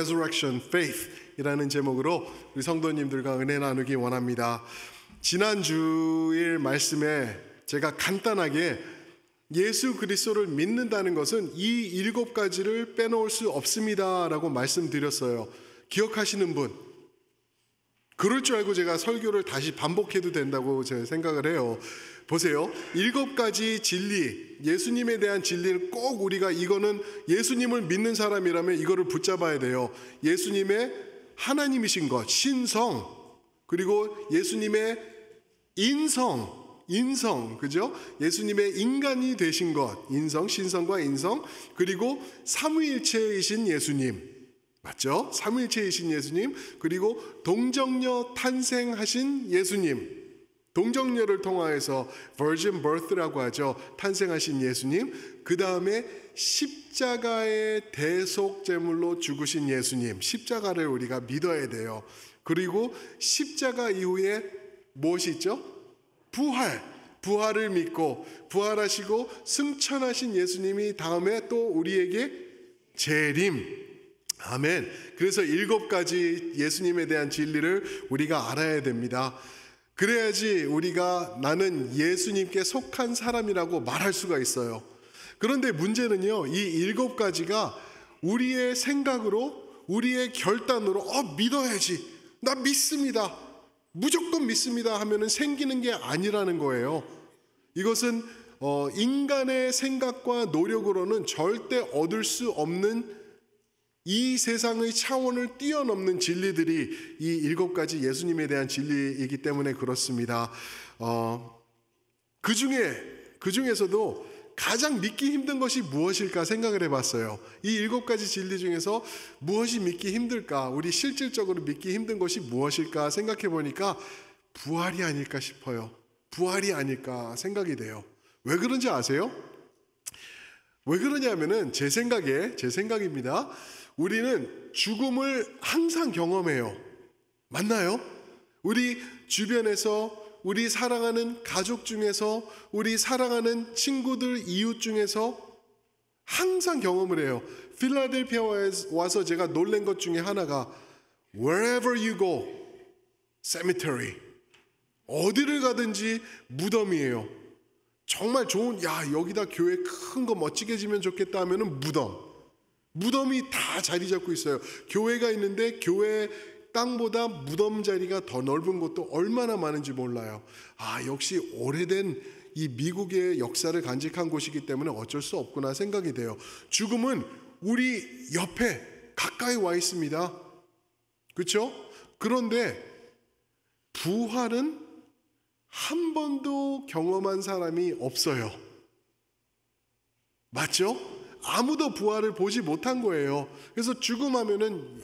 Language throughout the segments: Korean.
Resurrection Faith이라는 제목으로 우리 성도님들과 은혜 나누기 원합니다. 지난 주일 말씀에 제가 간단하게 예수 그리스도를 믿는다는 것은 이 7가지를 빼놓을 수 없습니다라고 말씀드렸어요. 기억하시는 분? 그럴 줄 알고 제가 설교를 다시 반복해도 된다고 제가 생각을 해요. 보세요. 7가지 진리, 예수님에 대한 진리는 꼭 우리가 이거는 예수님을 믿는 사람이라면 이거를 붙잡아야 돼요. 예수님의 하나님이신 것, 신성, 그리고 예수님의 인성, 그죠? 예수님의 인간이 되신 것, 인성, 신성과 인성, 그리고 삼위일체이신 예수님, 맞죠? 삼위일체이신 예수님, 그리고 동정녀 탄생하신 예수님, 동정녀를 통하여서 virgin birth라고 하죠. 탄생하신 예수님, 그 다음에 십자가의 대속제물로 죽으신 예수님, 십자가를 우리가 믿어야 돼요. 그리고 십자가 이후에 무엇이 있죠? 부활을 믿고 부활하시고 승천하신 예수님이 다음에 또 우리에게 재림. 아멘. 그래서 7가지 예수님에 대한 진리를 우리가 알아야 됩니다. 그래야지 우리가 나는 예수님께 속한 사람이라고 말할 수가 있어요. 그런데 문제는요, 이 7가지가 우리의 생각으로, 우리의 결단으로 믿어야지, 나 믿습니다, 무조건 믿습니다 하면은 생기는 게 아니라는 거예요. 이것은 인간의 생각과 노력으로는 절대 얻을 수 없는 이 세상의 차원을 뛰어넘는 진리들이 이 7가지 예수님에 대한 진리이기 때문에 그렇습니다. 그 중에서도 가장 믿기 힘든 것이 무엇일까 생각을 해봤어요. 이 7가지 진리 중에서 무엇이 믿기 힘들까, 우리 실질적으로 믿기 힘든 것이 무엇일까 생각해 보니까 부활이 아닐까 싶어요. 부활이 아닐까 생각이 돼요. 왜 그런지 아세요? 왜 그러냐면은 제 생각입니다. 우리는 죽음을 항상 경험해요. 맞나요? 우리 주변에서, 우리 사랑하는 가족 중에서, 우리 사랑하는 친구들, 이웃 중에서 항상 경험을 해요. 필라델피아에 와서 제가 놀란 것 중에 하나가 Wherever you go, cemetery. 어디를 가든지 무덤이에요. 정말 좋은, 여기다 교회 큰 거 멋지게 지면 좋겠다 하면은 무덤이 다 자리 잡고 있어요. 교회가 있는데 교회 땅보다 무덤 자리가 더 넓은 곳도 얼마나 많은지 몰라요. 역시 오래된 이 미국의 역사를 간직한 곳이기 때문에 어쩔 수 없구나 생각이 돼요. 죽음은 우리 옆에 가까이 와 있습니다. 그렇죠? 그런데 부활은 한 번도 경험한 사람이 없어요. 맞죠? 아무도 부활을 보지 못한 거예요. 그래서 죽음 하면은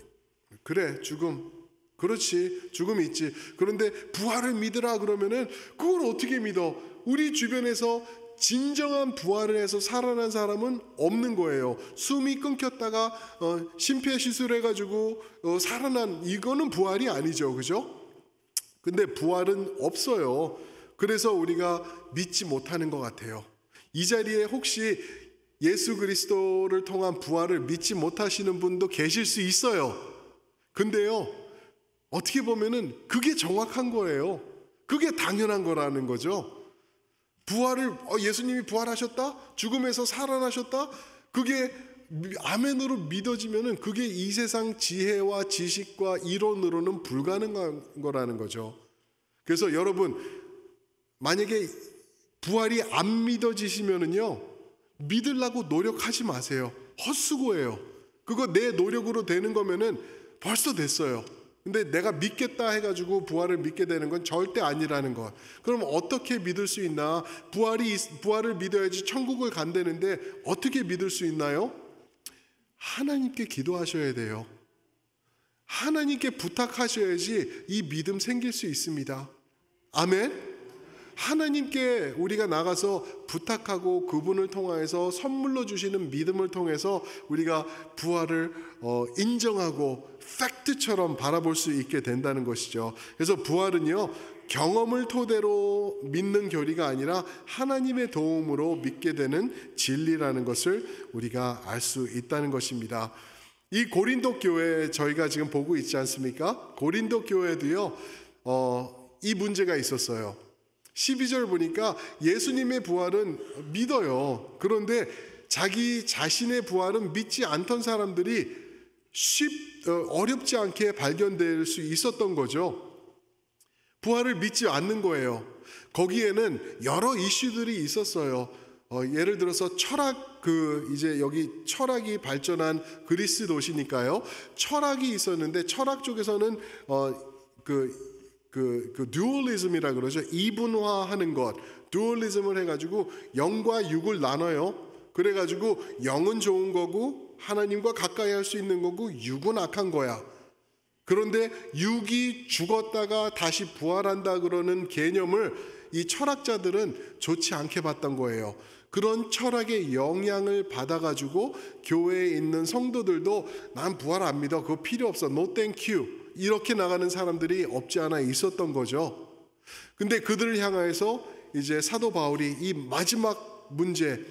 그래, 죽음, 그렇지, 죽음이 있지. 그런데 부활을 믿으라 그러면은 그걸 어떻게 믿어? 우리 주변에서 진정한 부활을 해서 살아난 사람은 없는 거예요. 숨이 끊겼다가 심폐시술해가지고 살아난, 이거는 부활이 아니죠, 그죠? 근데 부활은 없어요. 그래서 우리가 믿지 못하는 것 같아요. 이 자리에 혹시 예수 그리스도를 통한 부활을 믿지 못하시는 분도 계실 수 있어요. 근데요, 어떻게 보면은 그게 정확한 거예요. 그게 당연한 거라는 거죠. 부활을, 예수님이 부활하셨다? 죽음에서 살아나셨다? 그게 아멘으로 믿어지면은 그게 이 세상 지혜와 지식과 이론으로는 불가능한 거라는 거죠. 그래서 여러분, 만약에 부활이 안 믿어지시면은요, 믿으려고 노력하지 마세요. 헛수고예요. 그거 내 노력으로 되는 거면은 벌써 됐어요. 근데 내가 믿겠다 해가지고 부활을 믿게 되는 건 절대 아니라는 것. 그럼 어떻게 믿을 수 있나? 부활을 믿어야지 천국을 간다는데 어떻게 믿을 수 있나요? 하나님께 기도하셔야 돼요. 하나님께 부탁하셔야지 이 믿음 생길 수 있습니다. 아멘. 하나님께 우리가 나가서 부탁하고 그분을 통하여서 선물로 주시는 믿음을 통해서 우리가 부활을 인정하고 팩트처럼 바라볼 수 있게 된다는 것이죠. 그래서 부활은요, 경험을 토대로 믿는 교리가 아니라 하나님의 도움으로 믿게 되는 진리라는 것을 우리가 알 수 있다는 것입니다. 이 고린도 교회 저희가 지금 보고 있지 않습니까? 고린도 교회도요, 이 문제가 있었어요. 12절 보니까 예수님의 부활은 믿어요. 그런데 자기 자신의 부활은 믿지 않던 사람들이 어렵지 않게 발견될 수 있었던 거죠. 부활을 믿지 않는 거예요. 거기에는 여러 이슈들이 있었어요. 예를 들어서 철학, 이제 여기 철학이 발전한 그리스 도시니까요. 철학이 있었는데 철학 쪽에서는 듀얼리즘이라 그러죠. 이분화하는 것, 듀얼리즘을 해가지고 영과 육을 나눠요. 그래가지고 영은 좋은 거고 하나님과 가까이 할 수 있는 거고 육은 악한 거야. 그런데 육이 죽었다가 다시 부활한다 그러는 개념을 이 철학자들은 좋지 않게 봤던 거예요. 그런 철학의 영향을 받아가지고 교회에 있는 성도들도 난 부활 안 믿어, 그거 필요 없어, no thank you, 이렇게 나가는 사람들이 없지 않아 있었던 거죠. 근데 그들을 향해서 이제 사도 바울이 이 마지막 문제,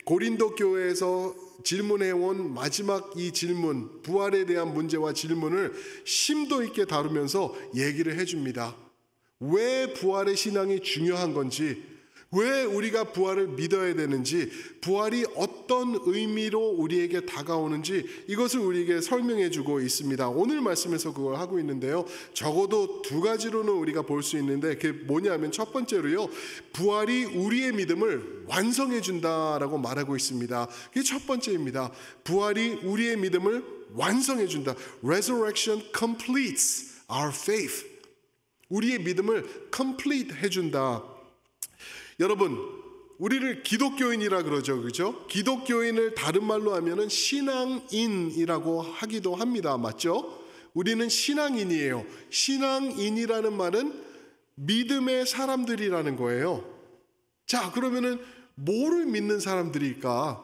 고린도 교회에서 질문해온 마지막 이 질문, 부활에 대한 문제와 질문을 심도 있게 다루면서 얘기를 해줍니다. 왜 부활의 신앙이 중요한 건지, 왜 우리가 부활을 믿어야 되는지, 부활이 어떤 의미로 우리에게 다가오는지 이것을 우리에게 설명해 주고 있습니다. 오늘 말씀에서 그걸 하고 있는데요. 적어도 두 가지로는 우리가 볼 수 있는데 그게 뭐냐면 첫 번째로요. 부활이 우리의 믿음을 완성해 준다라고 말하고 있습니다. 그게 첫 번째입니다. 부활이 우리의 믿음을 완성해 준다. Resurrection completes our faith. 우리의 믿음을 complete 해준다. 여러분, 우리를 기독교인이라 그러죠, 그죠? 기독교인을 다른 말로 하면은 신앙인이라고 하기도 합니다, 맞죠? 우리는 신앙인이에요. 신앙인이라는 말은 믿음의 사람들이라는 거예요. 자, 그러면은 뭐를 믿는 사람들일까?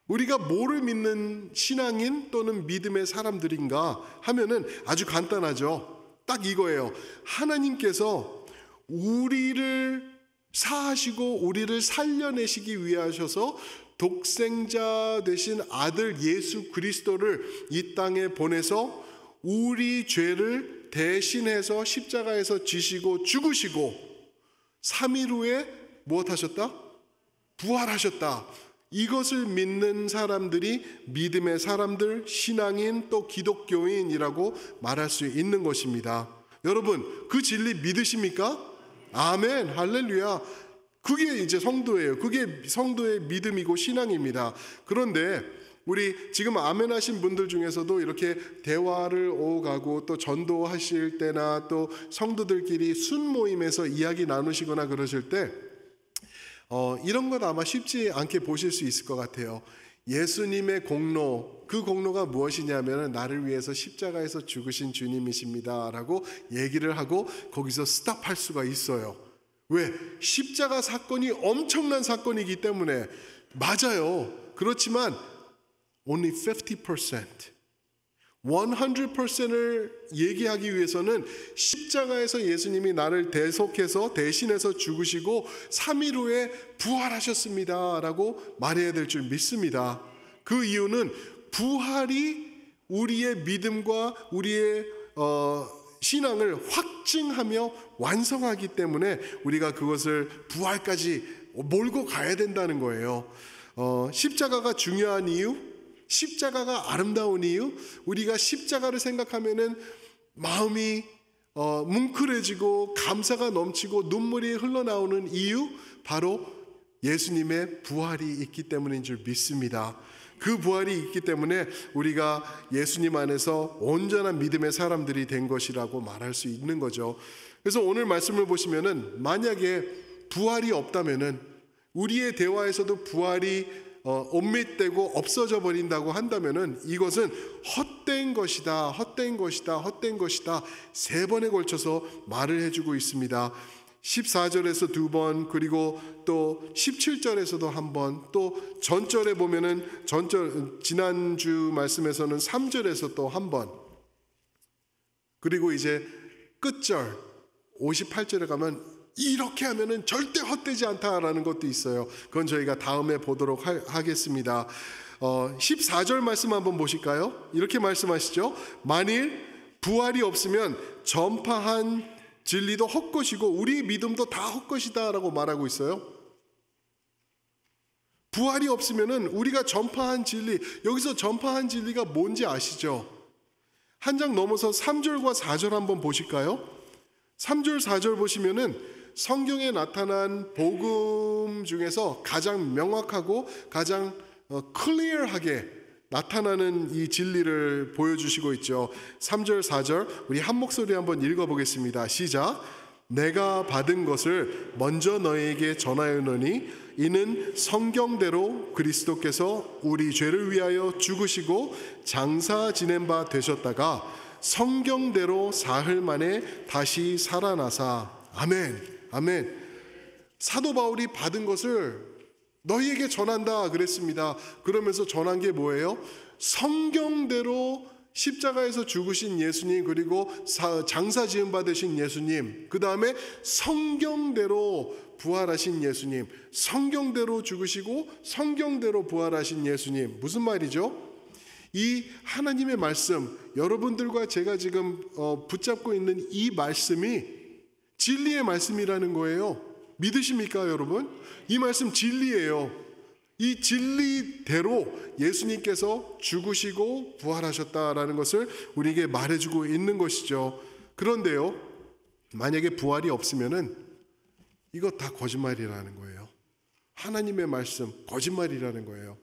우리가 뭐를 믿는 신앙인 또는 믿음의 사람들인가 하면은 아주 간단하죠. 딱 이거예요. 하나님께서 우리를 사하시고 우리를 살려내시기 위해 하셔서 독생자 되신 아들 예수 그리스도를 이 땅에 보내서 우리 죄를 대신해서 십자가에서 지시고 죽으시고 3일 후에 무엇하셨다? 부활하셨다. 이것을 믿는 사람들이 믿음의 사람들, 신앙인 또 기독교인이라고 말할 수 있는 것입니다. 여러분, 그 진리 믿으십니까? 아멘, 할렐루야. 그게 이제 성도예요. 그게 성도의 믿음이고 신앙입니다. 그런데 우리 지금 아멘 하신 분들 중에서도 이렇게 대화를 오가고 또 전도하실 때나 또 성도들끼리 순모임에서 이야기 나누시거나 그러실 때 이런 것 아마 쉽지 않게 보실 수 있을 것 같아요. 예수님의 공로, 그 공로가 무엇이냐면 나를 위해서 십자가에서 죽으신 주님이십니다 라고 얘기를 하고 거기서 스탑할 수가 있어요. 왜? 십자가 사건이 엄청난 사건이기 때문에. 맞아요. 그렇지만 only 50%, 100%를 얘기하기 위해서는 십자가에서 예수님이 나를 대신해서 죽으시고 3일 후에 부활하셨습니다 라고 말해야 될 줄 믿습니다. 그 이유는 부활이 우리의 믿음과 우리의 신앙을 확증하며 완성하기 때문에 우리가 그것을 부활까지 몰고 가야 된다는 거예요. 십자가가 중요한 이유, 십자가가 아름다운 이유, 우리가 십자가를 생각하면은 마음이 뭉클해지고 감사가 넘치고 눈물이 흘러나오는 이유, 바로 예수님의 부활이 있기 때문인 줄 믿습니다. 그 부활이 있기 때문에 우리가 예수님 안에서 온전한 믿음의 사람들이 된 것이라고 말할 수 있는 거죠. 그래서 오늘 말씀을 보시면은 만약에 부활이 없다면은 우리의 대화에서도 부활이 오밋되고 없어져 버린다고 한다면은 이것은 헛된 것이다, 헛된 것이다, 헛된 것이다 3번에 걸쳐서 말을 해주고 있습니다. 14절에서 2번, 그리고 또 17절에서도 한 번, 또 전절에 보면은 지난주 말씀에서는 3절에서 또 한 번, 그리고 이제 끝절 58절에 가면 이렇게 하면은 절대 헛되지 않다라는 것도 있어요. 그건 저희가 다음에 보도록 하겠습니다. 14절 말씀 한번 보실까요? 이렇게 말씀하시죠. 만일 부활이 없으면 전파한 진리도 헛것이고 우리 믿음도 다 헛것이다 라고 말하고 있어요. 부활이 없으면 우리가 전파한 진리, 여기서 전파한 진리가 뭔지 아시죠? 한 장 넘어서 3절과 4절 한번 보실까요? 3절 4절 보시면은 성경에 나타난 복음 중에서 가장 명확하고 가장 클리어하게 나타나는 이 진리를 보여주시고 있죠. 3절 4절 우리 한 목소리 한번 읽어보겠습니다. 시작. 내가 받은 것을 먼저 너희에게 전하였노니 이는 성경대로 그리스도께서 우리 죄를 위하여 죽으시고 장사 지낸 바 되셨다가 성경대로 사흘 만에 다시 살아나사. 아멘, 아멘. 사도 바울이 받은 것을 너희에게 전한다 그랬습니다. 그러면서 전한 게 뭐예요? 성경대로 십자가에서 죽으신 예수님, 그리고 장사 지은 바 되신 예수님, 그 다음에 성경대로 부활하신 예수님, 성경대로 죽으시고 성경대로 부활하신 예수님. 무슨 말이죠? 이 하나님의 말씀, 여러분들과 제가 지금 붙잡고 있는 이 말씀이 진리의 말씀이라는 거예요. 믿으십니까, 여러분? 이 말씀 진리예요. 이 진리대로 예수님께서 죽으시고 부활하셨다라는 것을 우리에게 말해주고 있는 것이죠. 그런데요, 만약에 부활이 없으면은 이거 다 거짓말이라는 거예요. 하나님의 말씀 거짓말이라는 거예요.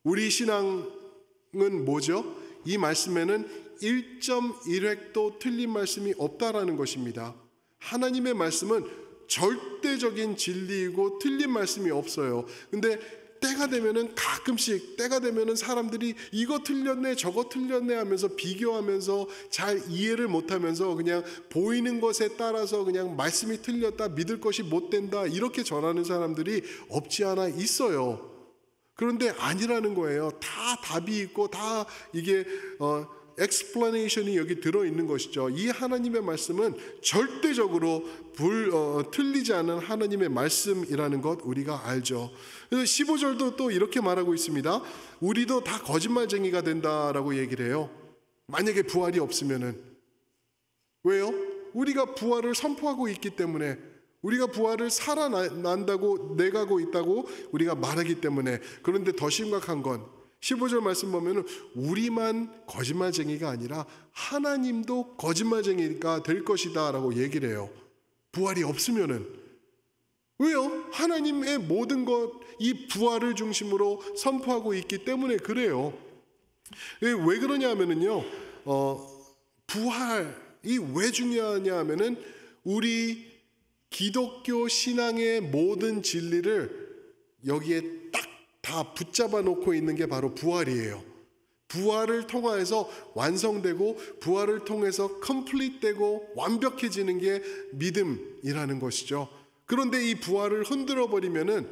우리 신앙은 뭐죠? 이 말씀에는 1.1획도 틀린 말씀이 없다라는 것입니다. 하나님의 말씀은 절대적인 진리이고 틀린 말씀이 없어요. 근데 때가 되면은 가끔씩 때가 되면은 사람들이 이거 틀렸네 저거 틀렸네 하면서 비교하면서 잘 이해를 못하면서 그냥 보이는 것에 따라서 그냥 말씀이 틀렸다, 믿을 것이 못 된다, 이렇게 전하는 사람들이 없지 않아 있어요. 그런데 아니라는 거예요. 다 답이 있고 다 이게 explanation이 여기 들어있는 것이죠. 이 하나님의 말씀은 절대적으로 틀리지 않은 하나님의 말씀이라는 것 우리가 알죠. 그래서 15절도 또 이렇게 말하고 있습니다. 우리도 다 거짓말쟁이가 된다라고 얘기를 해요. 만약에 부활이 없으면은. 왜요? 우리가 부활을 선포하고 있기 때문에, 우리가 부활을 살아난다고 내가고 있다고 우리가 말하기 때문에. 그런데 더 심각한 건 15절 말씀 보면 우리만 거짓말쟁이가 아니라 하나님도 거짓말쟁이가 될 것이다 라고 얘기를 해요. 부활이 없으면은. 왜요? 하나님의 모든 것, 이 부활을 중심으로 선포하고 있기 때문에 그래요. 왜 그러냐 하면은요, 부활이 왜 중요하냐 하면은 우리 기독교 신앙의 모든 진리를 여기에 딱 다 붙잡아 놓고 있는 게 바로 부활이에요. 부활을 통해서 완성되고 부활을 통해서 컴플릿되고 완벽해지는 게 믿음이라는 것이죠. 그런데 이 부활을 흔들어 버리면은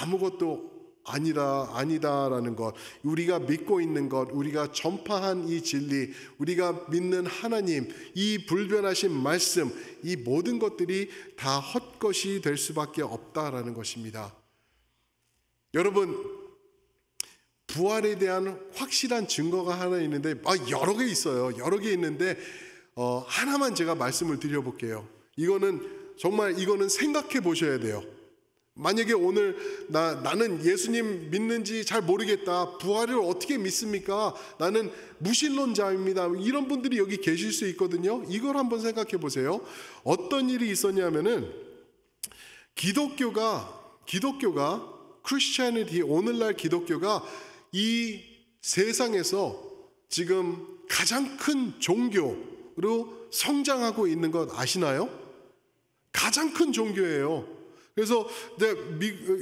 아무것도 아니다라는 것, 우리가 믿고 있는 것, 우리가 전파한 이 진리, 우리가 믿는 하나님, 이 불변하신 말씀, 이 모든 것들이 다 헛것이 될 수밖에 없다라는 것입니다. 여러분, 부활에 대한 확실한 증거가 하나 있는데, 여러 개 있어요. 여러 개 있는데 하나만 제가 말씀을 드려볼게요. 이거는 생각해 보셔야 돼요. 만약에 오늘 나는 예수님 믿는지 잘 모르겠다, 부활을 어떻게 믿습니까? 나는 무신론자입니다, 이런 분들이 여기 계실 수 있거든요. 이걸 한번 생각해 보세요. 어떤 일이 있었냐면은 기독교가 크리스찬이티, 오늘날 기독교가 이 세상에서 지금 가장 큰 종교로 성장하고 있는 것 아시나요? 가장 큰 종교예요. 그래서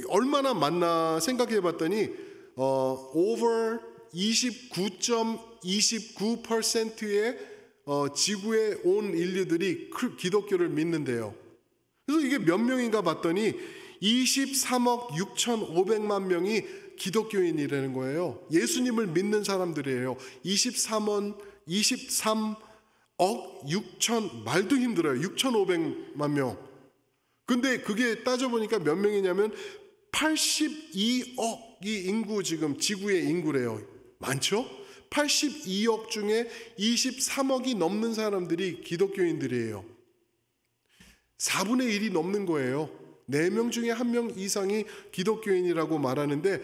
얼마나 많나 생각해 봤더니 over 29.29%의 지구에 온 인류들이 기독교를 믿는데요. 그래서 이게 몇 명인가 봤더니 23억 6,500만 명이 기독교인이라는 거예요. 예수님을 믿는 사람들이에요. 23억 6천, 말도 힘들어요. 6,500만 명. 근데 그게 따져보니까 몇 명이냐면 82억이 인구, 지금 지구의 인구래요. 많죠? 82억 중에 23억이 넘는 사람들이 기독교인들이에요. 4분의 1이 넘는 거예요. 4명 중에 1명 이상이 기독교인이라고 말하는데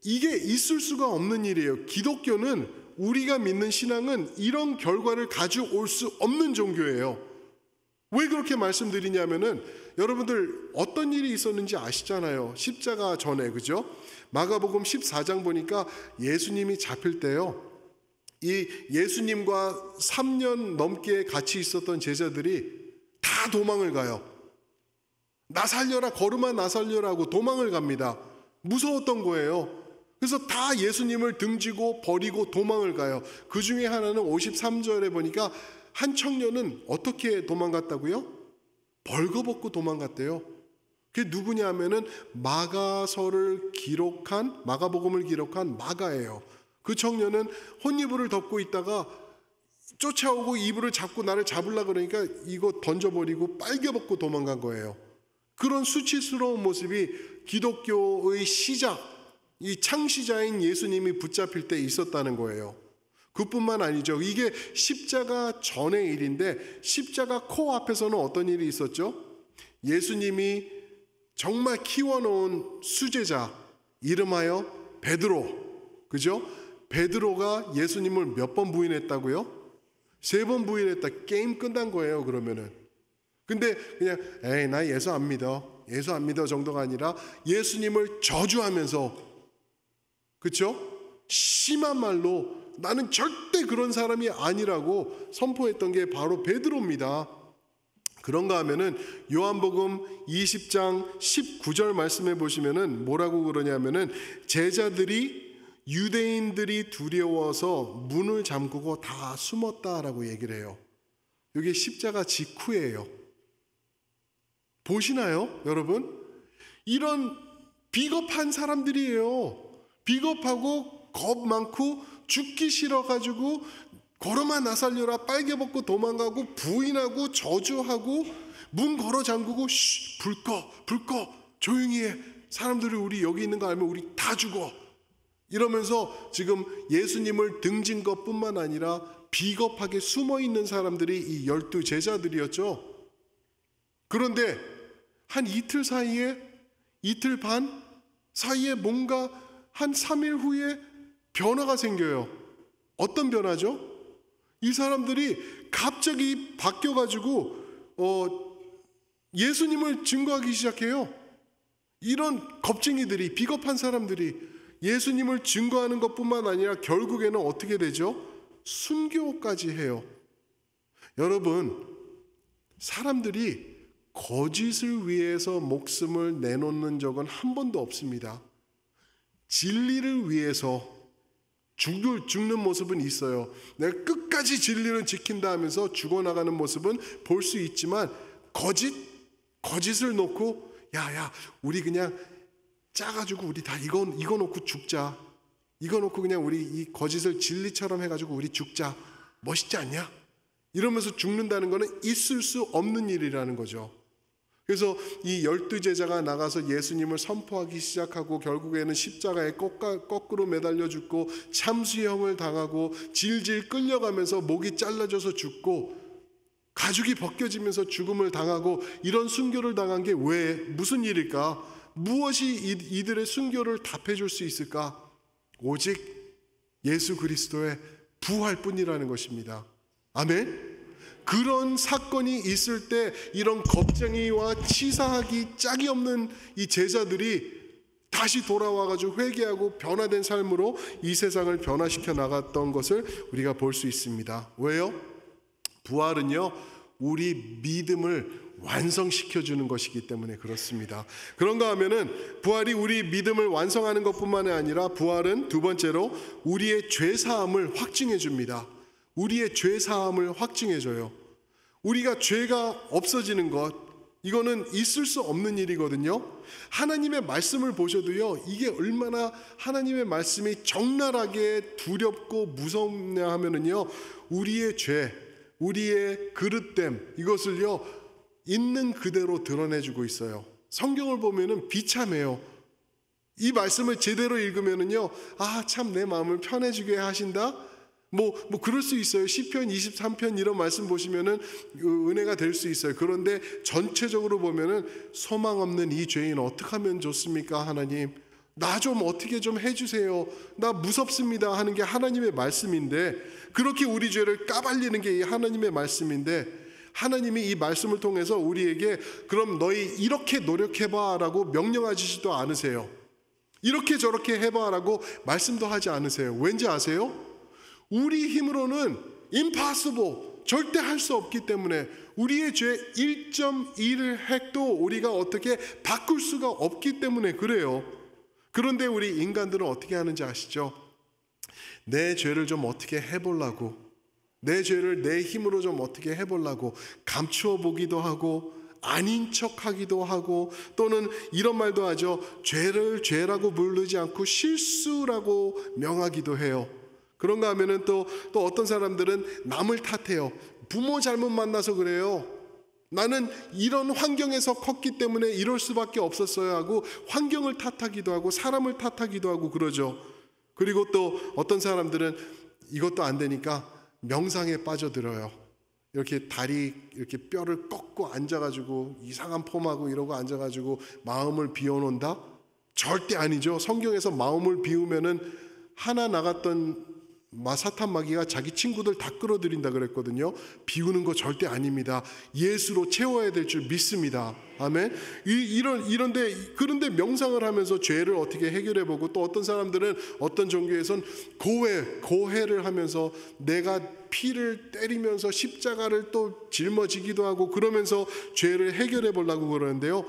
이게 있을 수가 없는 일이에요. 기독교는, 우리가 믿는 신앙은 이런 결과를 가져올 수 없는 종교예요. 왜 그렇게 말씀드리냐면은 여러분들 어떤 일이 있었는지 아시잖아요. 십자가 전에, 그죠? 마가복음 14장 보니까 예수님이 잡힐 때요, 이 예수님과 3년 넘게 같이 있었던 제자들이 다 도망을 가요. 나 살려라, 걸음아 나 살려라고 도망을 갑니다. 무서웠던 거예요. 그래서 다 예수님을 등지고 버리고 도망을 가요. 그 중에 하나는 53절에 보니까 한 청년은 어떻게 도망갔다고요? 벌거벗고 도망갔대요. 그게 누구냐 하면은 마가복음을 기록한 마가예요. 그 청년은 혼이불을 덮고 있다가 쫓아오고 이불을 잡고 나를 잡으려고 그러니까 이거 던져버리고 빨개벗고 도망간 거예요. 그런 수치스러운 모습이 기독교의 시작, 이 창시자인 예수님이 붙잡힐 때 있었다는 거예요. 그뿐만 아니죠. 이게 십자가 전의 일인데 십자가 코앞에서는 어떤 일이 있었죠? 예수님이 정말 키워놓은 수제자, 이름하여 베드로, 그죠? 베드로가 예수님을 몇 번 부인했다고요? 3번 부인했다. 게임 끝난 거예요, 그러면은. 근데 그냥 에이 나 예수 안 믿어, 예수 안 믿어 정도가 아니라 예수님을 저주하면서, 그렇죠? 심한 말로 나는 절대 그런 사람이 아니라고 선포했던 게 바로 베드로입니다. 그런가 하면은 요한복음 20장 19절 말씀해 보시면은 뭐라고 그러냐면은 제자들이, 유대인들이 두려워서 문을 잠그고 다 숨었다라고 얘기를 해요. 이게 십자가 직후예요. 보시나요, 여러분? 이런 비겁한 사람들이에요. 비겁하고 겁 많고 죽기 싫어가지고 걸어만 나 살려라 빨개벗고 도망가고 부인하고 저주하고 문 걸어 잠그고 불 꺼 조용히 해, 사람들이 우리 여기 있는 거 알면 우리 다 죽어, 이러면서 지금 예수님을 등진 것뿐만 아니라 비겁하게 숨어있는 사람들이 이 12 제자들이었죠. 그런데 한 이틀 반 사이에 뭔가 한 3일 후에 변화가 생겨요. 어떤 변화죠? 이 사람들이 갑자기 바뀌어가지고 예수님을 증거하기 시작해요. 이런 겁쟁이들이, 비겁한 사람들이 예수님을 증거하는 것뿐만 아니라 결국에는 어떻게 되죠? 순교까지 해요. 여러분, 사람들이 거짓을 위해서 목숨을 내놓는 적은 한 번도 없습니다. 진리를 위해서 죽는 모습은 있어요. 내가 끝까지 진리를 지킨다 하면서 죽어나가는 모습은 볼 수 있지만 거짓을 놓고 야 우리 그냥 짜가지고 우리 다 이거 놓고 죽자, 이거 놓고 그냥 우리 이 거짓을 진리처럼 해가지고 우리 죽자, 멋있지 않냐? 이러면서 죽는다는 거는 있을 수 없는 일이라는 거죠. 그래서 이 12 제자가 나가서 예수님을 선포하기 시작하고 결국에는 십자가에 거꾸로 매달려 죽고 참수형을 당하고 질질 끌려가면서 목이 잘라져서 죽고 가죽이 벗겨지면서 죽음을 당하고, 이런 순교를 당한 게 왜, 무슨 일일까? 무엇이 이들의 순교를 답해줄 수 있을까? 오직 예수 그리스도의 부활뿐이라는 것입니다. 아멘. 그런 사건이 있을 때 이런 겁쟁이와 치사하기 짝이 없는 이 제자들이 다시 돌아와가지고 회개하고 변화된 삶으로 이 세상을 변화시켜 나갔던 것을 우리가 볼 수 있습니다. 왜요? 부활은요, 우리 믿음을 완성시켜주는 것이기 때문에 그렇습니다. 그런가 하면은 부활이 우리 믿음을 완성하는 것뿐만 아니라 부활은 두 번째로 우리의 죄사함을 확증해 줍니다. 우리의 죄사함을 확증해 줘요. 우리가 죄가 없어지는 것, 이거는 있을 수 없는 일이거든요. 하나님의 말씀을 보셔도요, 이게 얼마나 하나님의 말씀이 적나라하게 두렵고 무섭냐 하면은요, 우리의 죄, 우리의 그릇됨, 이것을요 있는 그대로 드러내주고 있어요. 성경을 보면은 비참해요. 이 말씀을 제대로 읽으면은요, 참 내 마음을 편해지게 하신다. 뭐 그럴 수 있어요. 시편 23편 이런 말씀 보시면은 은혜가 될 수 있어요. 그런데 전체적으로 보면은 소망 없는 이 죄인 어떻게 하면 좋습니까? 하나님, 나 좀 어떻게 좀 해주세요. 나 무섭습니다 하는 게 하나님의 말씀인데, 그렇게 우리 죄를 까발리는 게 이 하나님의 말씀인데, 하나님이 이 말씀을 통해서 우리에게 그럼 너희 이렇게 노력해봐 라고 명령하시지도 않으세요. 이렇게 저렇게 해봐 라고 말씀도 하지 않으세요. 왠지 아세요? 우리 힘으로는 impossible, 절대 할 수 없기 때문에, 우리의 죄 1.1획도 우리가 어떻게 바꿀 수가 없기 때문에 그래요. 그런데 우리 인간들은 어떻게 하는지 아시죠? 내 죄를 좀 어떻게 해보려고, 내 죄를 내 힘으로 좀 어떻게 해보려고 감추어 보기도 하고, 아닌 척하기도 하고, 또는 이런 말도 하죠. 죄를 죄라고 부르지 않고 실수라고 명하기도 해요. 그런가 하면은 또 어떤 사람들은 남을 탓해요. 부모 잘못 만나서 그래요. 나는 이런 환경에서 컸기 때문에 이럴 수밖에 없었어야 하고 환경을 탓하기도 하고 사람을 탓하기도 하고 그러죠. 그리고 또 어떤 사람들은 이것도 안 되니까 명상에 빠져들어요. 이렇게 다리 이렇게 뼈를 꺾고 앉아가지고 이상한 폼하고 이러고 앉아가지고 마음을 비워놓는다? 절대 아니죠. 성경에서 마음을 비우면은 하나 나갔던 사탄 마귀가 자기 친구들 다 끌어들인다 그랬거든요. 비우는 거 절대 아닙니다. 예수로 채워야 될 줄 믿습니다. 아멘. 그런데 명상을 하면서 죄를 어떻게 해결해 보고, 또 어떤 사람들은 어떤 종교에선 고해를 하면서 내가 피를 때리면서 십자가를 또 짊어지기도 하고 그러면서 죄를 해결해 보려고 그러는데요.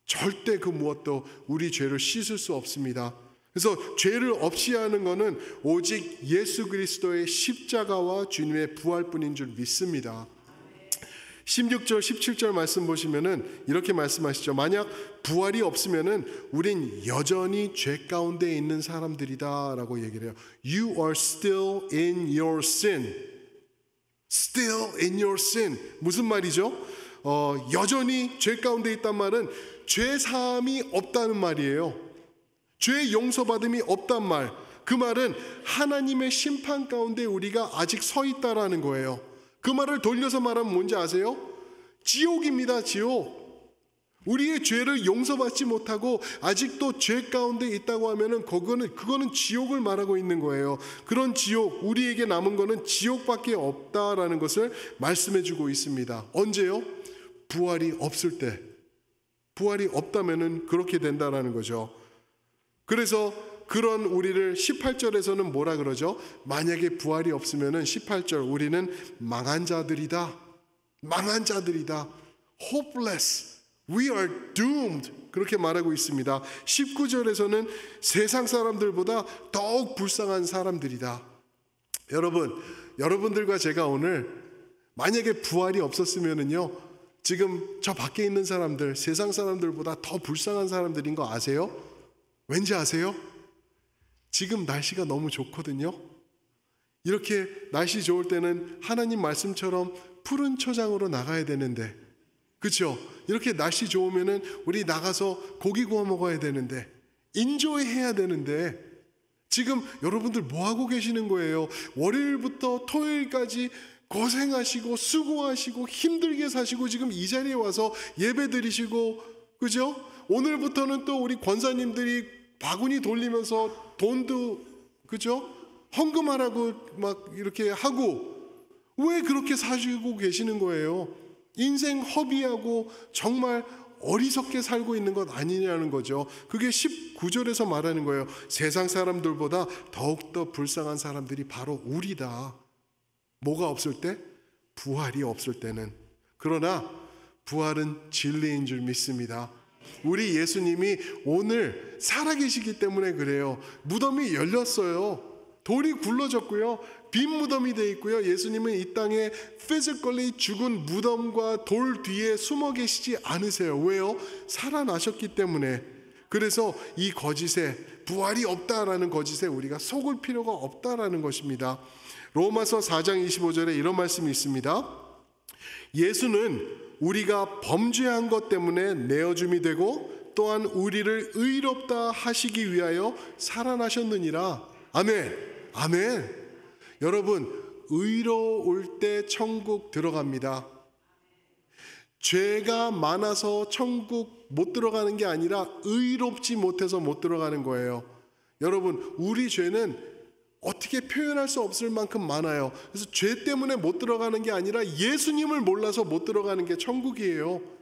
절대 그 무엇도 우리 죄를 씻을 수 없습니다. 그래서 죄를 없이 하는 것은 오직 예수 그리스도의 십자가와 주님의 부활뿐인 줄 믿습니다. 16절 17절 말씀 보시면은 이렇게 말씀하시죠. 만약 부활이 없으면은 우린 여전히 죄 가운데 있는 사람들이다 라고 얘기를 해요. You are still in your sin. Still in your sin. 무슨 말이죠? 여전히 죄 가운데 있단 말은 죄 사함이 없다는 말이에요. 죄 용서받음이 없단 말. 그 말은 하나님의 심판 가운데 우리가 아직 서 있다라는 거예요. 그 말을 돌려서 말하면 뭔지 아세요? 지옥입니다. 지옥. 우리의 죄를 용서받지 못하고 아직도 죄 가운데 있다고 하면은 그거는 지옥을 말하고 있는 거예요. 그런 지옥, 우리에게 남은 거는 지옥밖에 없다라는 것을 말씀해 주고 있습니다. 언제요? 부활이 없을 때. 부활이 없다면은 그렇게 된다라는 거죠. 그래서 그런 우리를 18절에서는 뭐라 그러죠? 만약에 부활이 없으면은 18절 우리는 망한 자들이다. 망한 자들이다. Hopeless. We are doomed. 그렇게 말하고 있습니다. 19절에서는 세상 사람들보다 더욱 불쌍한 사람들이다. 여러분들과 제가 오늘 만약에 부활이 없었으면은요, 지금 저 밖에 있는 사람들, 세상 사람들보다 더 불쌍한 사람들인 거 아세요? 왠지 아세요? 지금 날씨가 너무 좋거든요. 이렇게 날씨 좋을 때는 하나님 말씀처럼 푸른 초장으로 나가야 되는데, 그렇죠? 이렇게 날씨 좋으면은 우리 나가서 고기 구워 먹어야 되는데, 인조이 해야 되는데, 지금 여러분들 뭐 하고 계시는 거예요? 월요일부터 토요일까지 고생하시고 수고하시고 힘들게 사시고 지금 이 자리에 와서 예배 드리시고, 그죠? 오늘부터는 또 우리 권사님들이 바구니 돌리면서 돈도, 그죠? 헌금하라고 막 이렇게 하고, 왜 그렇게 사시고 계시는 거예요? 인생 허비하고 정말 어리석게 살고 있는 것 아니냐는 거죠. 그게 19절에서 말하는 거예요. 세상 사람들보다 더욱더 불쌍한 사람들이 바로 우리다. 뭐가 없을 때? 부활이 없을 때는. 그러나 부활은 진리인 줄 믿습니다. 우리 예수님이 오늘 살아계시기 때문에 그래요. 무덤이 열렸어요. 돌이 굴러졌고요. 빈 무덤이 돼 있고요. 예수님은 이 땅에 physically 죽은 무덤과 돌 뒤에 숨어 계시지 않으세요. 왜요? 살아나셨기 때문에. 그래서 이 거짓에, 부활이 없다라는 거짓에 우리가 속을 필요가 없다라는 것입니다. 로마서 4장 25절에 이런 말씀이 있습니다. 예수는 우리가 범죄한 것 때문에 내어줌이 되고 또한 우리를 의롭다 하시기 위하여 살아나셨느니라. 아멘. 아멘. 여러분, 의로울 때 천국 들어갑니다. 죄가 많아서 천국 못 들어가는 게 아니라 의롭지 못해서 못 들어가는 거예요. 여러분, 우리 죄는 어떻게 표현할 수 없을 만큼 많아요. 그래서 죄 때문에 못 들어가는 게 아니라 예수님을 몰라서 못 들어가는 게 천국이에요.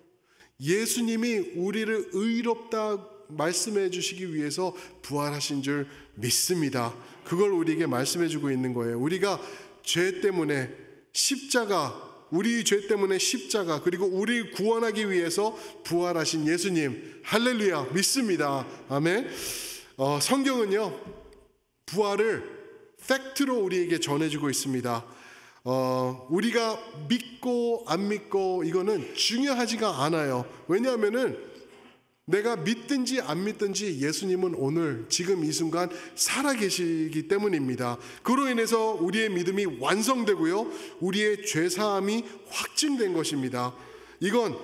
예수님이 우리를 의롭다 말씀해 주시기 위해서 부활하신 줄 믿습니다. 그걸 우리에게 말씀해 주고 있는 거예요. 우리가 죄 때문에 십자가, 우리 죄 때문에 십자가, 그리고 우리를 구원하기 위해서 부활하신 예수님, 할렐루야, 믿습니다. 아멘. 성경은요, 부활을 팩트로 우리에게 전해주고 있습니다. 우리가 믿고 안 믿고 이거는 중요하지가 않아요. 왜냐하면은 내가 믿든지 안 믿든지 예수님은 오늘 지금 이 순간 살아계시기 때문입니다. 그로 인해서 우리의 믿음이 완성되고요, 우리의 죄사함이 확증된 것입니다. 이건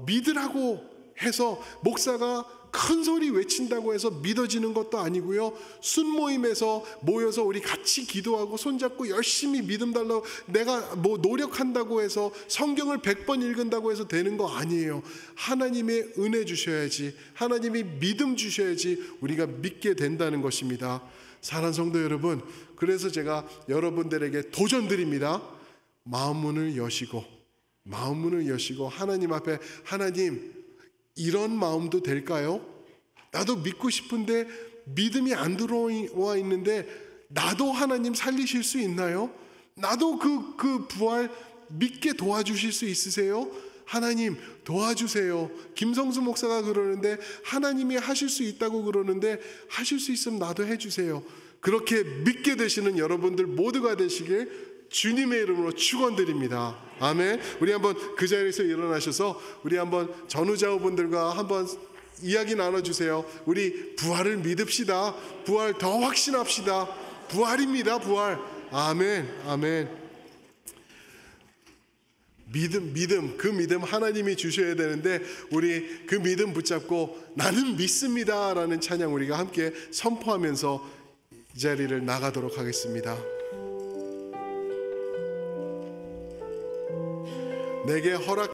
믿으라고 해서 목사가 큰 소리 외친다고 해서 믿어지는 것도 아니고요, 순모임에서 모여서 우리 같이 기도하고 손잡고 열심히 믿음 달라고 내가 뭐 노력한다고 해서 성경을 100번 읽은다고 해서 되는 거 아니에요. 하나님의 은혜 주셔야지, 하나님이 믿음 주셔야지 우리가 믿게 된다는 것입니다. 사랑하는 성도 여러분, 그래서 제가 여러분들에게 도전 드립니다. 마음 문을 여시고 하나님 앞에, 하나님, 이런 마음도 될까요? 나도 믿고 싶은데 믿음이 안 들어와 있는데 나도 하나님 살리실 수 있나요? 나도 그 부활 믿게 도와주실 수 있으세요? 하나님 도와주세요. 김성수 목사가 그러는데 하나님이 하실 수 있다고 그러는데 하실 수 있으면 나도 해주세요. 그렇게 믿게 되시는 여러분들 모두가 되시길 주님의 이름으로 축원드립니다. 아멘. 우리 한번 그 자리에서 일어나셔서 우리 한번 전후좌우분들과 한번 이야기 나눠주세요. 우리 부활을 믿읍시다. 부활 더 확신합시다. 부활입니다. 부활. 아멘. 아멘. 믿음, 그 믿음 하나님이 주셔야 되는데 우리 그 믿음 붙잡고 나는 믿습니다 라는 찬양 우리가 함께 선포하면서 이 자리를 나가도록 하겠습니다. 내게 허락